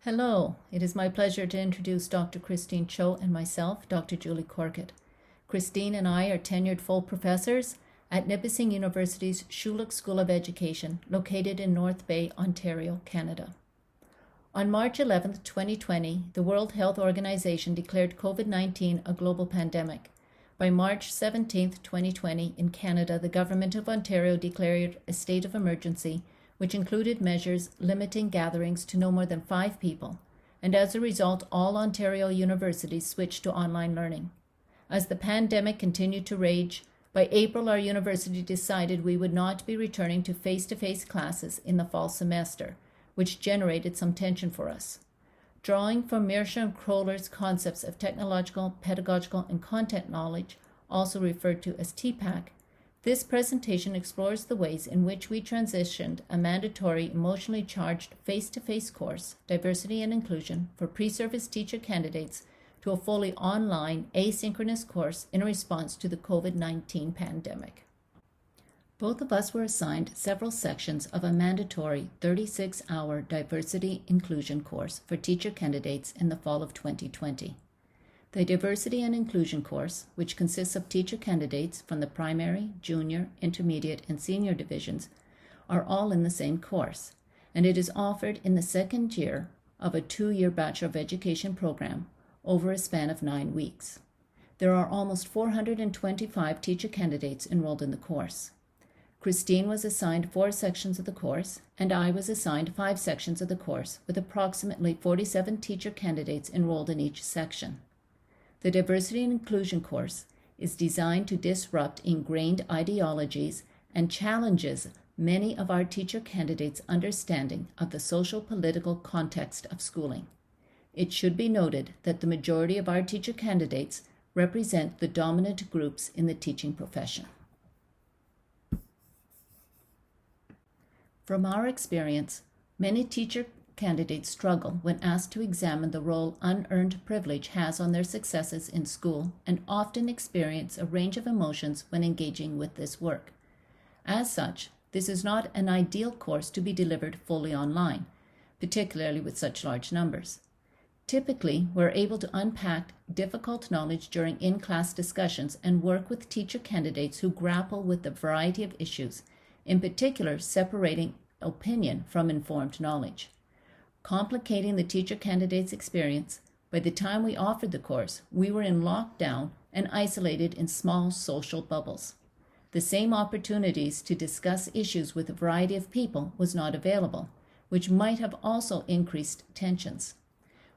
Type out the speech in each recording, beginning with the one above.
Hello, it is my pleasure to introduce Dr. Christine Cho and myself, Dr. Julie Corckett. Christine and I are tenured full professors at Nipissing University's Schulich School of Education, located in North Bay, Ontario, Canada. On March 11, 2020, the World Health Organization declared COVID-19 a global pandemic. By March 17, 2020, in Canada, the Government of Ontario declared a state of emergency, which included measures limiting gatherings to no more than 5 people, and as a result, all Ontario universities switched to online learning. As the pandemic continued to rage, by April our university decided we would not be returning to face-to-face classes in the fall semester, which generated some tension for us. Drawing from Mearsha and Crowler's concepts of technological, pedagogical, and content knowledge, also referred to as TPAC, this presentation explores the ways in which we transitioned a mandatory emotionally charged face-to-face course, Diversity and Inclusion, for pre-service teacher candidates to a fully online asynchronous course in response to the COVID-19 pandemic. Both of us were assigned several sections of a mandatory 36-hour Diversity Inclusion course for teacher candidates in the fall of 2020. The Diversity and Inclusion course, which consists of teacher candidates from the primary, junior, intermediate, and senior divisions, are all in the same course, and it is offered in the second year of a 2-year Bachelor of Education program over a span of 9 weeks. There are almost 425 teacher candidates enrolled in the course. Christine was assigned 4 sections of the course, and I was assigned 5 sections of the course, with approximately 47 teacher candidates enrolled in each section. The Diversity and Inclusion course is designed to disrupt ingrained ideologies and challenges many of our teacher candidates' understanding of the social-political context of schooling. It should be noted that the majority of our teacher candidates represent the dominant groups in the teaching profession. From our experience, many teacher candidates struggle when asked to examine the role unearned privilege has on their successes in school and often experience a range of emotions when engaging with this work. As such, this is not an ideal course to be delivered fully online, particularly with such large numbers. Typically, we're able to unpack difficult knowledge during in-class discussions and work with teacher candidates who grapple with a variety of issues, in particular separating opinion from informed knowledge. Complicating the teacher candidate's experience, by the time we offered the course, we were in lockdown and isolated in small social bubbles. The same opportunities to discuss issues with a variety of people was not available, which might have also increased tensions.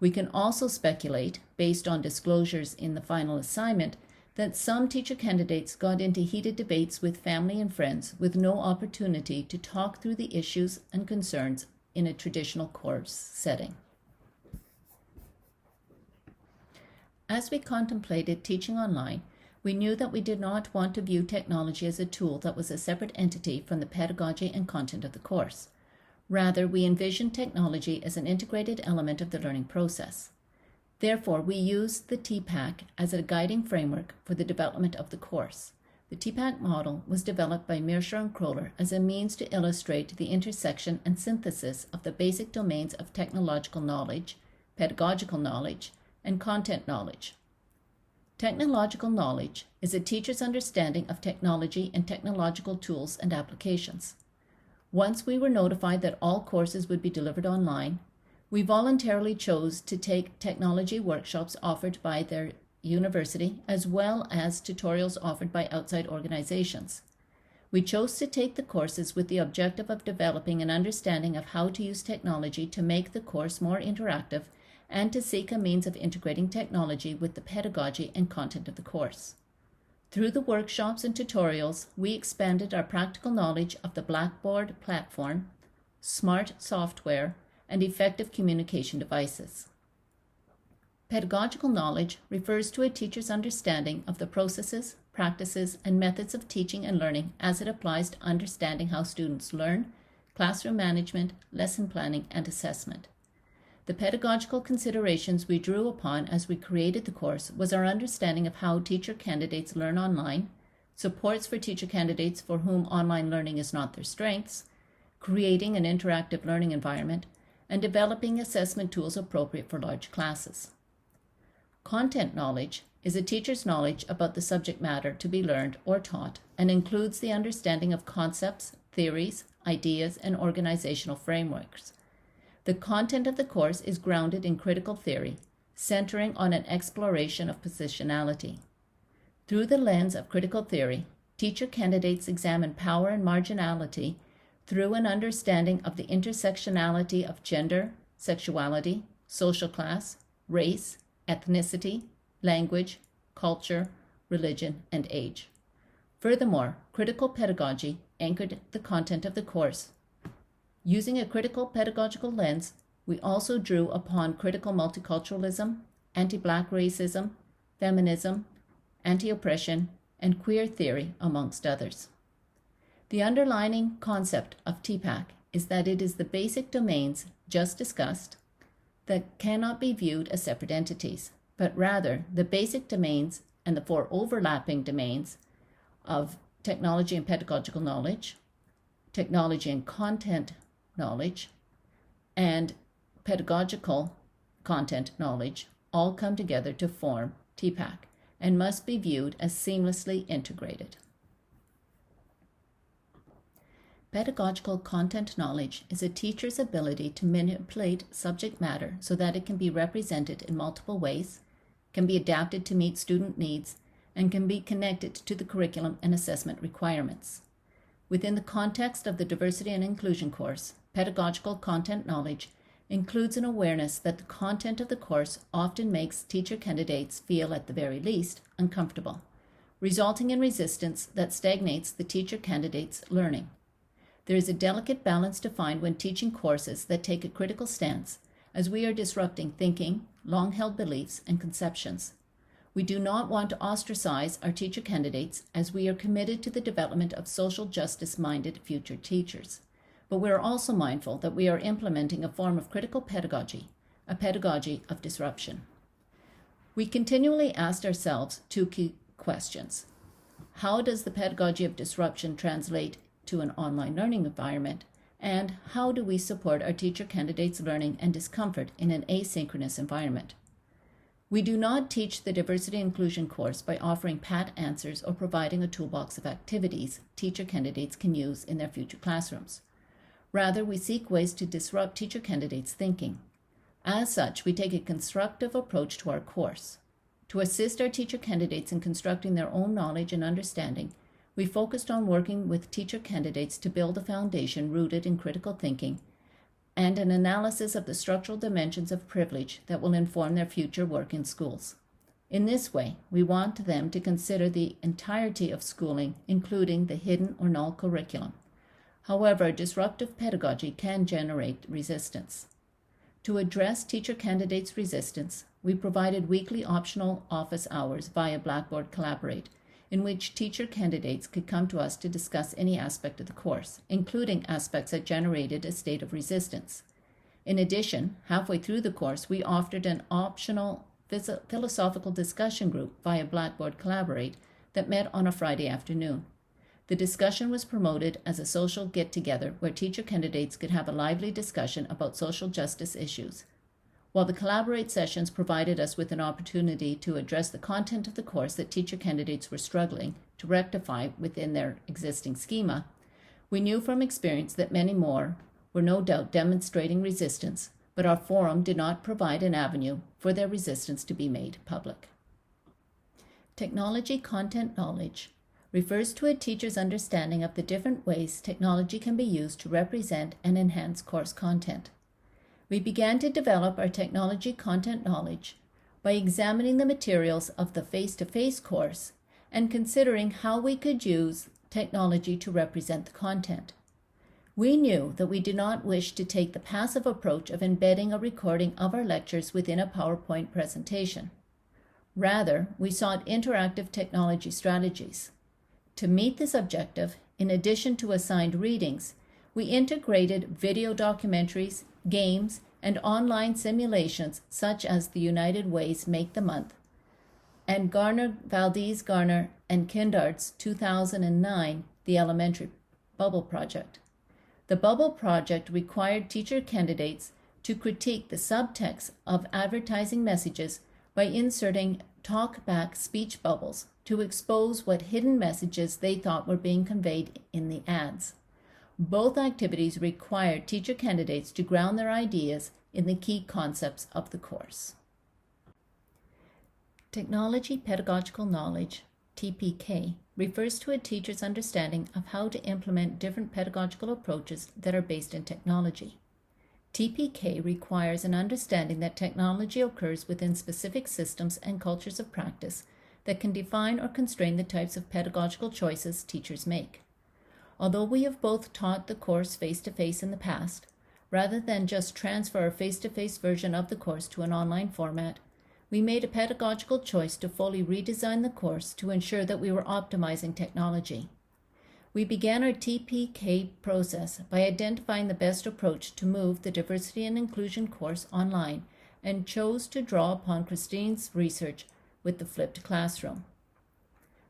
We can also speculate, based on disclosures in the final assignment, that some teacher candidates got into heated debates with family and friends with no opportunity to talk through the issues and concerns in a traditional course setting. As we contemplated teaching online, we knew that we did not want to view technology as a tool that was a separate entity from the pedagogy and content of the course. Rather, we envisioned technology as an integrated element of the learning process. Therefore, we used the TPAC as a guiding framework for the development of the course. The TPAC model was developed by Mearsha and Crowler as a means to illustrate the intersection and synthesis of the basic domains of technological knowledge, pedagogical knowledge, and content knowledge. Technological knowledge is a teacher's understanding of technology and technological tools and applications. Once we were notified that all courses would be delivered online, we voluntarily chose to take technology workshops offered by their university, as well as tutorials offered by outside organizations. We chose to take the courses with the objective of developing an understanding of how to use technology to make the course more interactive and to seek a means of integrating technology with the pedagogy and content of the course. Through the workshops and tutorials, we expanded our practical knowledge of the Blackboard platform, smart software, and effective communication devices. Pedagogical knowledge refers to a teacher's understanding of the processes, practices, and methods of teaching and learning as it applies to understanding how students learn, classroom management, lesson planning, and assessment. The pedagogical considerations we drew upon as we created the course was our understanding of how teacher candidates learn online, supports for teacher candidates for whom online learning is not their strengths, creating an interactive learning environment, and developing assessment tools appropriate for large classes. Content knowledge is a teacher's knowledge about the subject matter to be learned or taught and includes the understanding of concepts, theories, ideas, and organizational frameworks. The content of the course is grounded in critical theory, centering on an exploration of positionality. Through the lens of critical theory, teacher candidates examine power and marginality through an understanding of the intersectionality of gender, sexuality, social class, race, ethnicity, language, culture, religion, and age. Furthermore, critical pedagogy anchored the content of the course. Using a critical pedagogical lens, we also drew upon critical multiculturalism, anti-Black racism, feminism, anti-oppression, and queer theory, amongst others. The underlying concept of TPAC is that it is the basic domains just discussed that cannot be viewed as separate entities, but rather the basic domains and the four overlapping domains of technology and pedagogical knowledge, technology and content knowledge, and pedagogical content knowledge all come together to form TPAC and must be viewed as seamlessly integrated. Pedagogical content knowledge is a teacher's ability to manipulate subject matter so that it can be represented in multiple ways, can be adapted to meet student needs, and can be connected to the curriculum and assessment requirements. Within the context of the Diversity and Inclusion course, pedagogical content knowledge includes an awareness that the content of the course often makes teacher candidates feel, at the very least, uncomfortable, resulting in resistance that stagnates the teacher candidate's learning. There is a delicate balance to find when teaching courses that take a critical stance, as we are disrupting thinking, long-held beliefs, and conceptions. We do not want to ostracize our teacher candidates, as we are committed to the development of social justice-minded future teachers. But we are also mindful that we are implementing a form of critical pedagogy, a pedagogy of disruption. We continually asked ourselves two key questions. How does the pedagogy of disruption translate to an online learning environment? And how do we support our teacher candidates' learning and discomfort in an asynchronous environment? We do not teach the Diversity and Inclusion course by offering pat answers or providing a toolbox of activities teacher candidates can use in their future classrooms. Rather, we seek ways to disrupt teacher candidates' thinking. As such, we take a constructive approach to our course. To assist our teacher candidates in constructing their own knowledge and understanding, we focused on working with teacher candidates to build a foundation rooted in critical thinking and an analysis of the structural dimensions of privilege that will inform their future work in schools. In this way, we want them to consider the entirety of schooling, including the hidden or null curriculum. However, disruptive pedagogy can generate resistance. To address teacher candidates' resistance, we provided weekly optional office hours via Blackboard Collaborate, in which teacher candidates could come to us to discuss any aspect of the course, including aspects that generated a state of resistance. In addition, halfway through the course, we offered an optional philosophical discussion group via Blackboard Collaborate that met on a Friday afternoon. The discussion was promoted as a social get-together where teacher candidates could have a lively discussion about social justice issues. While the Collaborate sessions provided us with an opportunity to address the content of the course that teacher candidates were struggling to rectify within their existing schema, we knew from experience that many more were no doubt demonstrating resistance, but our forum did not provide an avenue for their resistance to be made public. Technology content knowledge refers to a teacher's understanding of the different ways technology can be used to represent and enhance course content. We began to develop our technology content knowledge by examining the materials of the face-to-face course and considering how we could use technology to represent the content. We knew that we did not wish to take the passive approach of embedding a recording of our lectures within a PowerPoint presentation. Rather, we sought interactive technology strategies. To meet this objective, in addition to assigned readings, we integrated video documentaries, games, and online simulations such as the United Way's Make the Month and Valdez Garner and Kindart's 2009 The Elementary Bubble Project. The Bubble Project required teacher candidates to critique the subtext of advertising messages by inserting talk-back speech bubbles to expose what hidden messages they thought were being conveyed in the ads. Both activities required teacher candidates to ground their ideas in the key concepts of the course. Technology Pedagogical Knowledge, TPK, refers to a teacher's understanding of how to implement different pedagogical approaches that are based in technology. TPK requires an understanding that technology occurs within specific systems and cultures of practice that can define or constrain the types of pedagogical choices teachers make. Although we have both taught the course face-to-face in the past, rather than just transfer a face-to-face version of the course to an online format, we made a pedagogical choice to fully redesign the course to ensure that we were optimizing technology. We began our TPK process by identifying the best approach to move the Diversity and Inclusion course online and chose to draw upon Christine's research with the flipped classroom.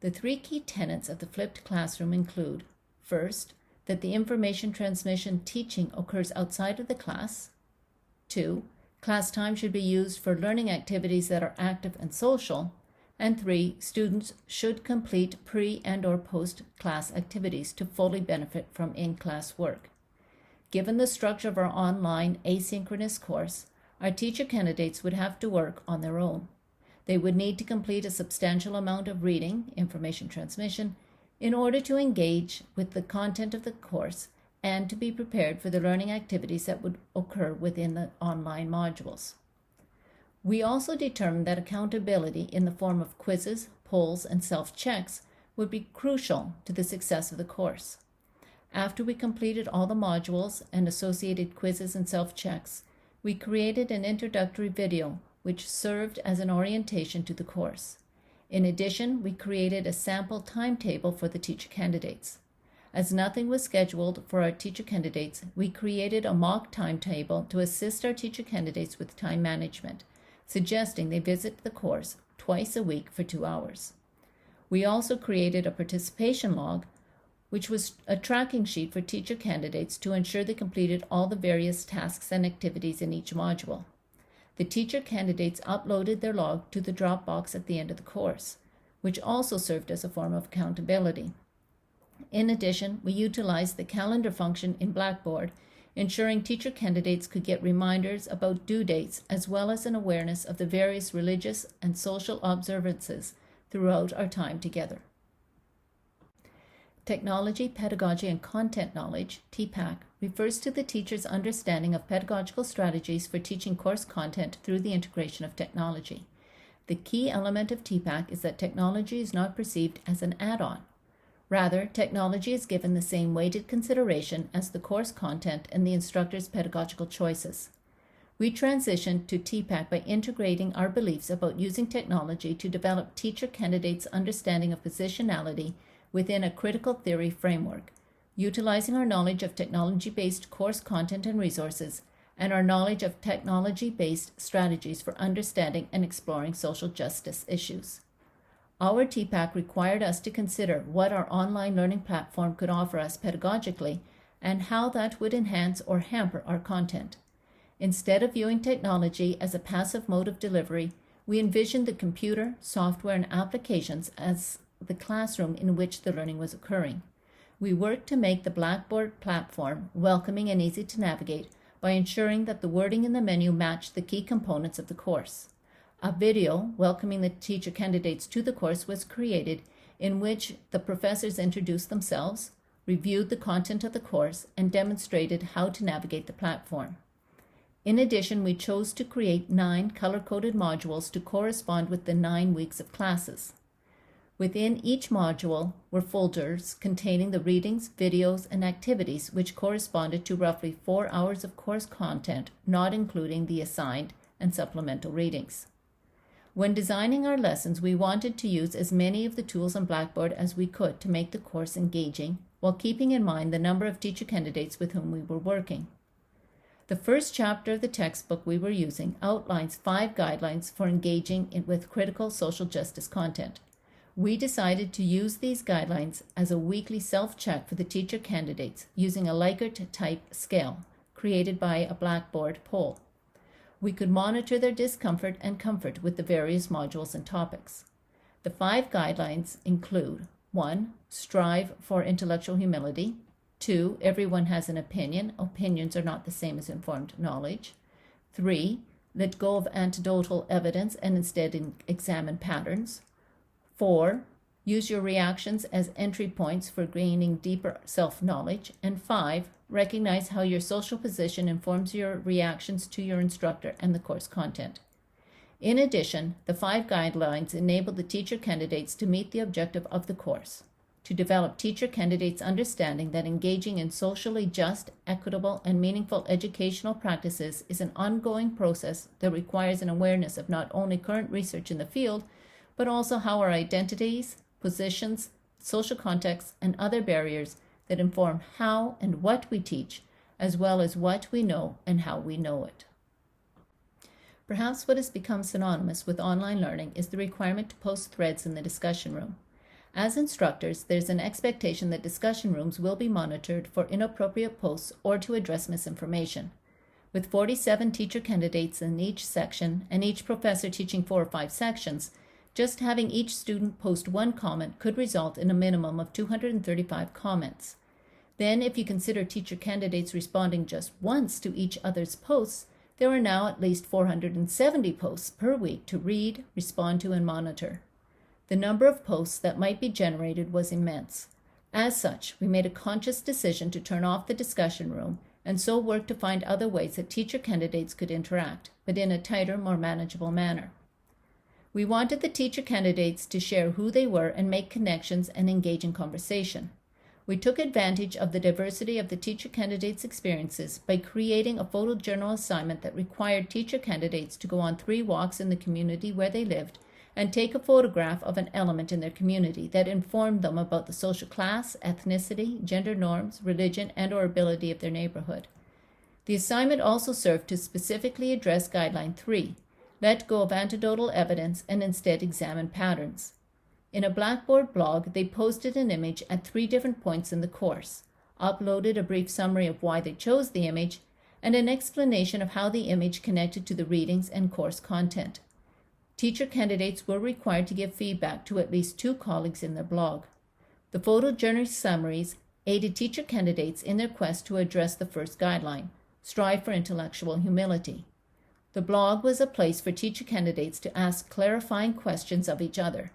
The three key tenets of the flipped classroom include, first, that the information transmission teaching occurs outside of the class. 2, class time should be used for learning activities that are active and social. And 3, students should complete pre- and/or post-class activities to fully benefit from in-class work. Given the structure of our online asynchronous course, our teacher candidates would have to work on their own. They would need to complete a substantial amount of reading, information transmission, in order to engage with the content of the course and to be prepared for the learning activities that would occur within the online modules. We also determined that accountability in the form of quizzes, polls, and self-checks would be crucial to the success of the course. After we completed all the modules and associated quizzes and self-checks, we created an introductory video which served as an orientation to the course. In addition, we created a sample timetable for the teacher candidates. As nothing was scheduled for our teacher candidates, we created a mock timetable to assist our teacher candidates with time management, suggesting they visit the course twice a week for 2 hours. We also created a participation log, which was a tracking sheet for teacher candidates to ensure they completed all the various tasks and activities in each module. The teacher candidates uploaded their log to the Dropbox at the end of the course, which also served as a form of accountability. In addition, we utilized the calendar function in Blackboard, ensuring teacher candidates could get reminders about due dates as well as an awareness of the various religious and social observances throughout our time together. Technology, Pedagogy, and Content Knowledge, TPAC, refers to the teacher's understanding of pedagogical strategies for teaching course content through the integration of technology. The key element of TPAC is that technology is not perceived as an add-on. Rather, technology is given the same weighted consideration as the course content and the instructor's pedagogical choices. We transitioned to TPAC by integrating our beliefs about using technology to develop teacher candidates' understanding of positionality within a critical theory framework, utilizing our knowledge of technology-based course content and resources, and our knowledge of technology-based strategies for understanding and exploring social justice issues. Our TPAC required us to consider what our online learning platform could offer us pedagogically and how that would enhance or hamper our content. Instead of viewing technology as a passive mode of delivery, we envisioned the computer, software, and applications as the classroom in which the learning was occurring. We worked to make the Blackboard platform welcoming and easy to navigate by ensuring that the wording in the menu matched the key components of the course. A video welcoming the teacher candidates to the course was created, in which the professors introduced themselves, reviewed the content of the course, and demonstrated how to navigate the platform. In addition, we chose to create 9 color-coded modules to correspond with the 9 weeks of classes. Within each module were folders containing the readings, videos, and activities which corresponded to roughly 4 hours of course content, not including the assigned and supplemental readings. When designing our lessons, we wanted to use as many of the tools on Blackboard as we could to make the course engaging, while keeping in mind the number of teacher candidates with whom we were working. The first chapter of the textbook we were using outlines 5 guidelines for engaging with critical social justice content. We decided to use these guidelines as a weekly self-check for the teacher candidates using a Likert type scale, created by a Blackboard poll. We could monitor their discomfort and comfort with the various modules and topics. The 5 guidelines include 1. Strive for intellectual humility. 2. Everyone has an opinion. Opinions are not the same as informed knowledge. 3. Let go of anecdotal evidence and instead examine patterns. 4. Use your reactions as entry points for gaining deeper self-knowledge. And 5. Recognize how your social position informs your reactions to your instructor and the course content. In addition, the 5 guidelines enable the teacher candidates to meet the objective of the course, to develop teacher candidates' understanding that engaging in socially just, equitable, and meaningful educational practices is an ongoing process that requires an awareness of not only current research in the field, but also how our identities, positions, social contexts, and other barriers that inform how and what we teach, as well as what we know and how we know it. Perhaps what has become synonymous with online learning is the requirement to post threads in the discussion room. As instructors, there's an expectation that discussion rooms will be monitored for inappropriate posts or to address misinformation. With 47 teacher candidates in each section and each professor teaching 4 or 5 sections, just having each student post 1 comment could result in a minimum of 235 comments. Then, if you consider teacher candidates responding just once to each other's posts, there are now at least 470 posts per week to read, respond to, and monitor. The number of posts that might be generated was immense. As such, we made a conscious decision to turn off the discussion room and so work to find other ways that teacher candidates could interact, but in a tighter, more manageable manner. We wanted the teacher candidates to share who they were and make connections and engage in conversation. We took advantage of the diversity of the teacher candidates' experiences by creating a photojournal assignment that required teacher candidates to go on 3 walks in the community where they lived and take a photograph of an element in their community that informed them about the social class, ethnicity, gender norms, religion, and/or ability of their neighborhood. The assignment also served to specifically address Guideline 3, let go of anecdotal evidence and instead examine patterns. In a Blackboard blog, they posted an image at 3 different points in the course, uploaded a brief summary of why they chose the image, and an explanation of how the image connected to the readings and course content. Teacher candidates were required to give feedback to at least 2 colleagues in their blog. The photojournal summaries aided teacher candidates in their quest to address the first guideline, strive for intellectual humility. The blog was a place for teacher candidates to ask clarifying questions of each other.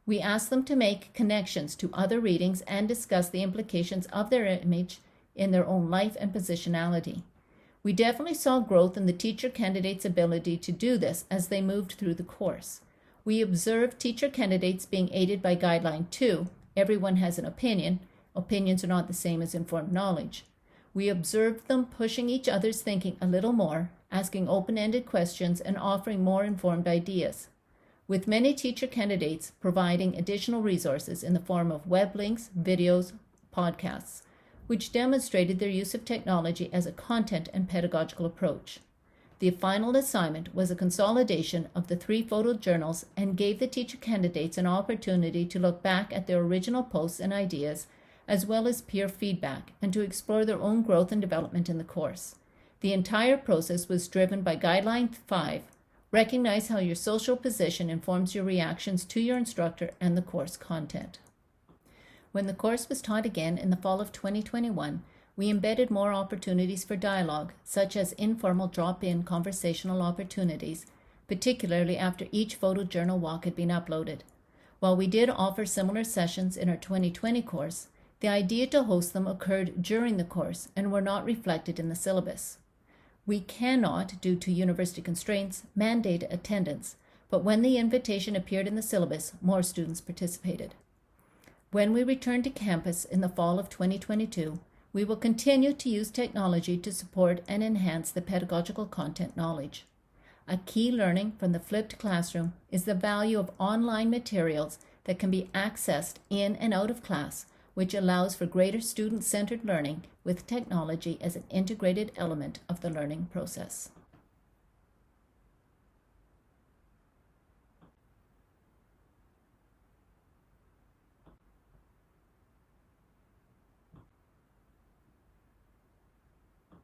We asked them to make connections to other readings and discuss the implications of their image in their own life and positionality. We definitely saw growth in the teacher candidates' ability to do this as they moved through the course. We observed teacher candidates being aided by Guideline 2, everyone has an opinion, opinions are not the same as informed knowledge. We observed them pushing each other's thinking a little more, asking open-ended questions and offering more informed ideas, with many teacher candidates providing additional resources in the form of web links, videos, podcasts, which demonstrated their use of technology as a content and pedagogical approach. The final assignment was a consolidation of the 3 photojournals and gave the teacher candidates an opportunity to look back at their original posts and ideas, as well as peer feedback, and to explore their own growth and development in the course. The entire process was driven by Guideline 5, recognize how your social position informs your reactions to your instructor and the course content. When the course was taught again in the fall of 2021, we embedded more opportunities for dialogue, such as informal drop-in conversational opportunities, particularly after each photojournal walk had been uploaded. While we did offer similar sessions in our 2020 course, the idea to host them occurred during the course and were not reflected in the syllabus. We cannot, due to university constraints, mandate attendance, but when the invitation appeared in the syllabus, more students participated. When we return to campus in the fall of 2022, we will continue to use technology to support and enhance the pedagogical content knowledge. A key learning from the flipped classroom is the value of online materials that can be accessed in and out of class, which allows for greater student-centered learning with technology as an integrated element of the learning process.